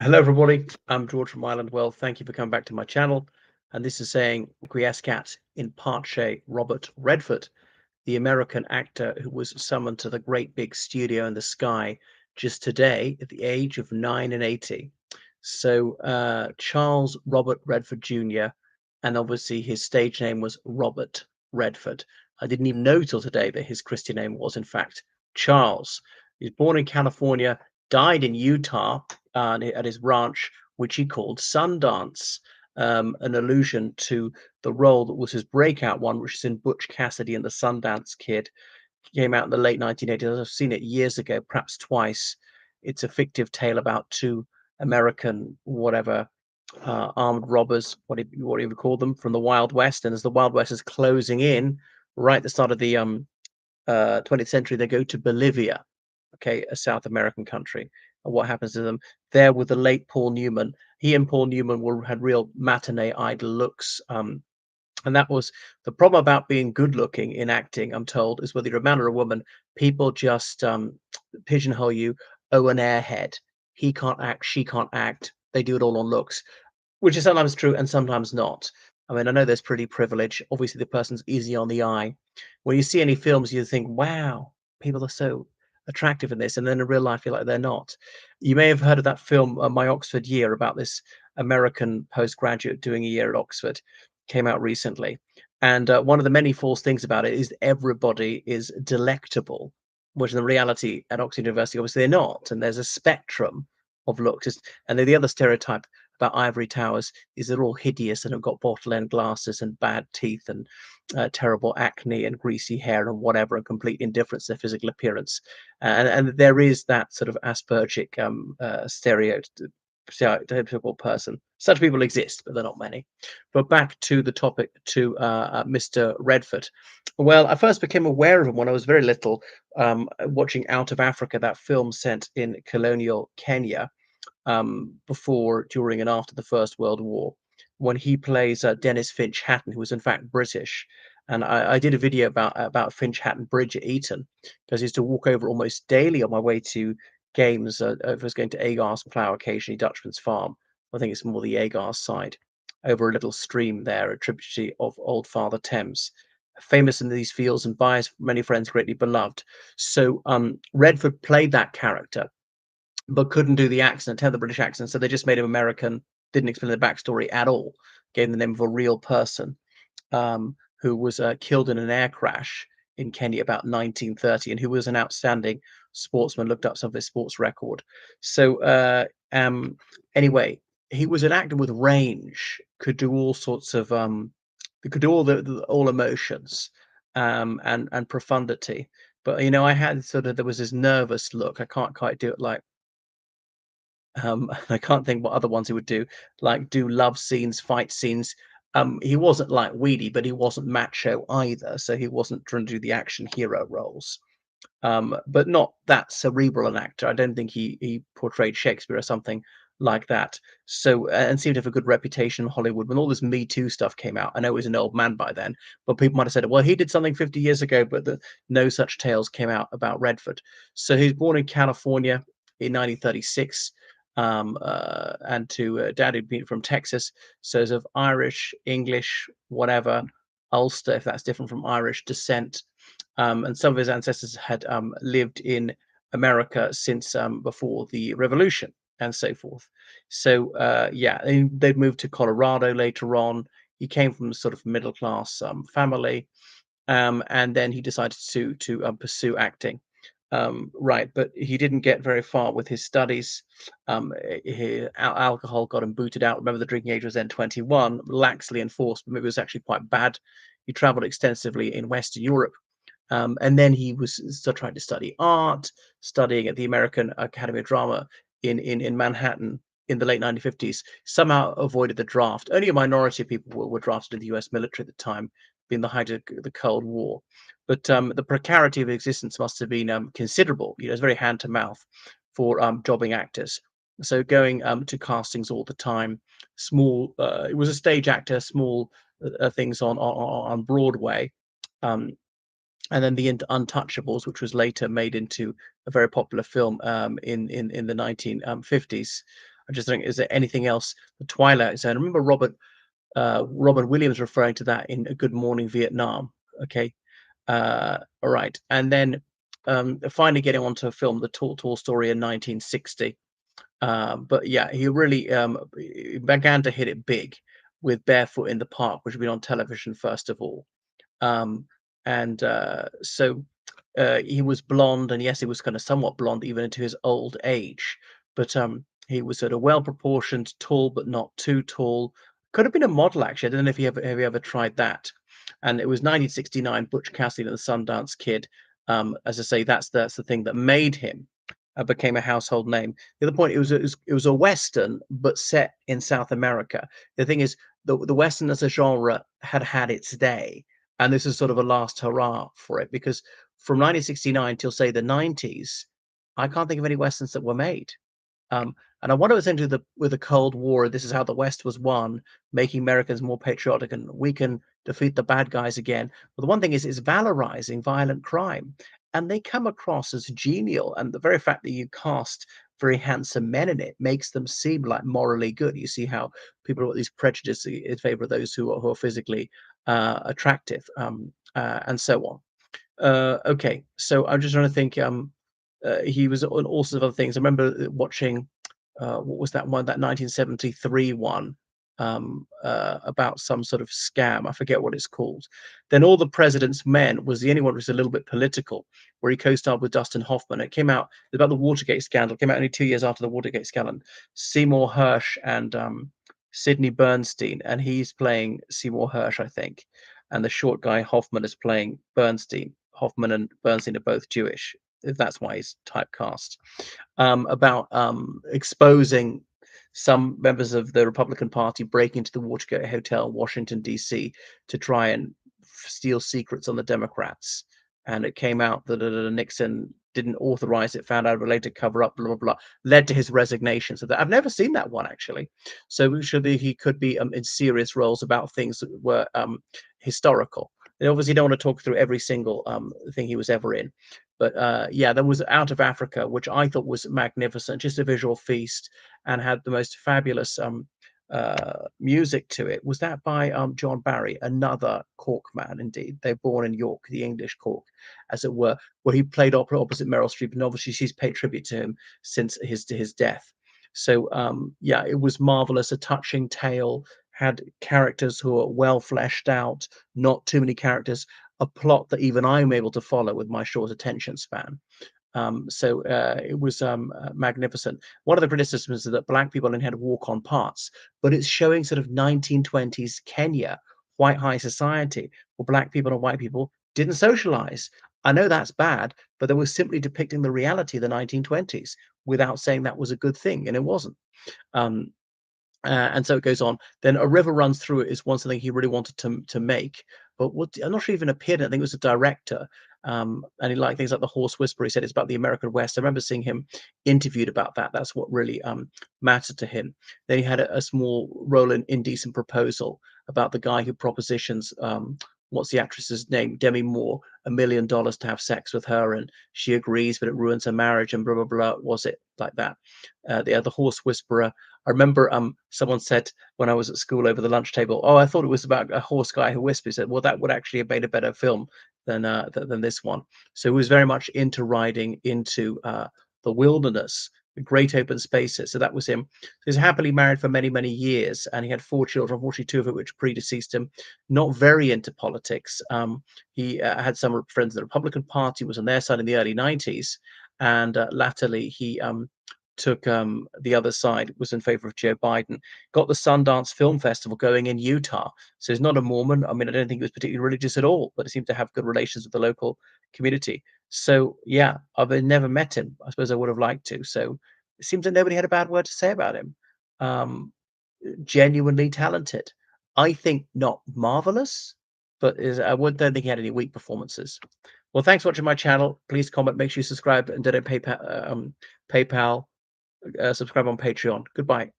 Hello, everybody. I'm George from Ireland. Well, thank you for coming back to my channel. And this is saying Quiescat in Parche Robert Redford, the American actor who was summoned to the great big studio in the sky just today at the age of 89. So, Charles Robert Redford Jr., and obviously his stage name was Robert Redford. I didn't even know till today that his Christian name was, in fact, Charles. He was born in California, died in Utah at his ranch, which he called Sundance, an allusion to the role that was his breakout one, which is in Butch Cassidy and the Sundance Kid. Came out in the late 1980s. I've seen it years ago, perhaps twice. It's a fictive tale about two American, whatever, armed robbers, what do you call them, from the Wild West. And as the Wild West is closing in, right at the start of the 20th century, they go to Bolivia, okay, a South American country. And what happens to them there with the late Paul Newman? He and Paul Newman had real matinee idol looks. And that was the problem about being good looking in acting, I'm told, is whether you're a man or a woman, people just pigeonhole you. Oh, an airhead. He can't act, she can't act. They do it all on looks, which is sometimes true and sometimes not. I mean, I know there's pretty privilege. Obviously, the person's easy on the eye. When you see any films, you think, wow, people are so attractive in this. And then in real life, you're like, they're not. You may have heard of that film, My Oxford Year, about this American postgraduate doing a year at Oxford. Came out recently. And one of the many false things about it is everybody is delectable, which in the reality at Oxford University, obviously they're not. And there's a spectrum of looks. And the other stereotype about ivory towers is they're all hideous and have got bottle end glasses and bad teeth and terrible acne and greasy hair and whatever, and complete indifference to their physical appearance. And there is that sort of Aspergic stereotypical person. Such people exist, but they're not many. But back to the topic, to Mr. Redford. Well, I first became aware of him when I was very little, watching Out of Africa, that film set in colonial Kenya, before, during, and after the First World War, when he plays Dennis Finch Hatton, who was in fact British. And I did a video about Finch Hatton Bridge at Eton, because I used to walk over almost daily on my way to games. I was going to Agar's Plough, occasionally Dutchman's Farm. I think it's more the Agar side, over a little stream there, a tributary of Old Father Thames. Famous in these fields and by his many friends greatly beloved. So Redford played that character but couldn't do the accent, had the British accent, so they just made him American, didn't explain the backstory at all, gave him the name of a real person, who was killed in an air crash in Kenya about 1930, and who was an outstanding sportsman, looked up some of his sports record. So, anyway, he was an actor with range, could do all sorts of, could do all emotions, and profundity. But, I had sort of, there was this nervous look. I can't quite do it like I can't think what other ones he would do, like do love scenes, fight scenes. He wasn't like Weedy, but he wasn't macho either, so he wasn't trying to do the action hero roles. But not that cerebral an actor. I don't think he portrayed Shakespeare or something like that. So and seemed to have a good reputation in Hollywood. When all this Me Too stuff came out, I know he was an old man by then, but people might have said, well, he did something 50 years ago, but no such tales came out about Redford. So he was born in California in 1936. And to dad who'd been from Texas, so he's of Irish, English, whatever, Ulster, if that's different from Irish descent. And some of his ancestors had lived in America since before the Revolution and so forth. So yeah, and they'd moved to Colorado later on. He came from a sort of middle class family, and then he decided to pursue acting. Right, but he didn't get very far with his studies. Alcohol got him booted out. Remember, the drinking age was then 21, laxly enforced, but it was actually quite bad. He traveled extensively in Western Europe, and then he was still trying to study art, studying at the American Academy of Drama in Manhattan in the late 1950s. Somehow avoided the draft. Only a minority of people were drafted in the US military at the time, being the height of the Cold War. But the precarity of existence must have been considerable. It's very hand to mouth for jobbing actors. So going to castings all the time, small. It was a stage actor, small things on Broadway. Um, and then the Untouchables, which was later made into a very popular film in the 1950s. I just think, is there anything else? The Twilight Zone. I remember Robert Williams referring to that in A Good Morning Vietnam. Okay, all right, and then finally getting onto a film, The Tall Tall Story in 1960. But yeah, he really began to hit it big with Barefoot in the Park, which had been on television first of all. Um, and so he was blonde, and yes, he was kind of somewhat blonde even into his old age. But he was sort of well proportioned, tall but not too tall. Could have been a model actually. I don't know if you ever tried that. And it was 1969, Butch Cassidy and the Sundance Kid. As I say, that's the thing that made him became a household name. The other point, it was a western, but set in South America. The thing is, the western as a genre had had its day, and this is sort of a last hurrah for it because from 1969 till say the 90s, I can't think of any westerns that were made. And I wonder what's into the with the Cold War. This is how the West was won, making Americans more patriotic, and we can defeat the bad guys again. But the one thing is, it's valorizing violent crime, and they come across as genial. And the very fact that you cast very handsome men in it makes them seem like morally good. You see how people have got these prejudices in favor of those who are physically attractive, and so on. Okay, so I'm just trying to think. He was on all sorts of other things. I remember watching, what was that one? That 1973 one, about some sort of scam. I forget what it's called. Then All the President's Men was the only one that was a little bit political, where he co-starred with Dustin Hoffman. It came out about the Watergate scandal. It came out only 2 years after the Watergate scandal. Seymour Hersh and Sidney Bernstein, and he's playing Seymour Hersh, I think, and the short guy Hoffman is playing Bernstein. Hoffman and Bernstein are both Jewish. If that's why he's typecast. About exposing some members of the Republican Party breaking into the Watergate Hotel in Washington, D.C. to try and steal secrets on the Democrats. And it came out that Nixon didn't authorize it, found out of a later cover up, blah, blah, blah, led to his resignation. So that I've never seen that one actually. So he could be in serious roles about things that were historical. They obviously don't want to talk through every single thing he was ever in. But yeah, there was Out of Africa, which I thought was magnificent, just a visual feast, and had the most fabulous music to it. Was that by John Barry, another Cork man indeed? They're born in York, the English Cork, as it were, where he played opera opposite Meryl Streep, and obviously she's paid tribute to him since his death. So yeah, it was marvelous, a touching tale, had characters who are well fleshed out, not too many characters, a plot that even I'm able to follow with my short attention span. So it was magnificent. One of the criticisms is that black people only had walk-on parts, but it's showing sort of 1920s Kenya, white high society, where black people and white people didn't socialize. I know that's bad, but they were simply depicting the reality of the 1920s without saying that was a good thing, and it wasn't. Um, and so it goes on. Then A River Runs Through It is one something he really wanted to make, but what I'm not sure even appeared in it. I think it was a director, and he liked things like The Horse Whisperer. He said it's about the American West. I remember seeing him interviewed about that. That's what really mattered to him. Then he had a small role in Indecent Proposal about the guy who propositions. What's the actress's name? Demi Moore, $1 million to have sex with her, and she agrees, but it ruins her marriage, and blah blah blah. Was it like that? The Horse Whisperer. I remember someone said when I was at school over the lunch table, "Oh, I thought it was about a horse guy who whispers." Said, "Well, that would actually have made a better film than this one." So he was very much into riding into the wilderness, the great open spaces. So that was him. He was happily married for many, many years, and he had 4 children, unfortunately, two of it which predeceased him. Not very into politics. He had some friends in the Republican Party, was on their side in the early 90s, and latterly he took the other side, was in favor of Joe Biden, got the Sundance Film Festival going in Utah. So he's not a Mormon. I mean, I don't think he was particularly religious at all, but he seemed to have good relations with the local community. So yeah, I've never met him. I suppose I would have liked to. So it seems that nobody had a bad word to say about him. Um, Genuinely talented. I think not marvelous, but don't think he had any weak performances. Well, thanks for watching my channel. Please comment, make sure you subscribe, and donate PayPal, subscribe on Patreon. Goodbye.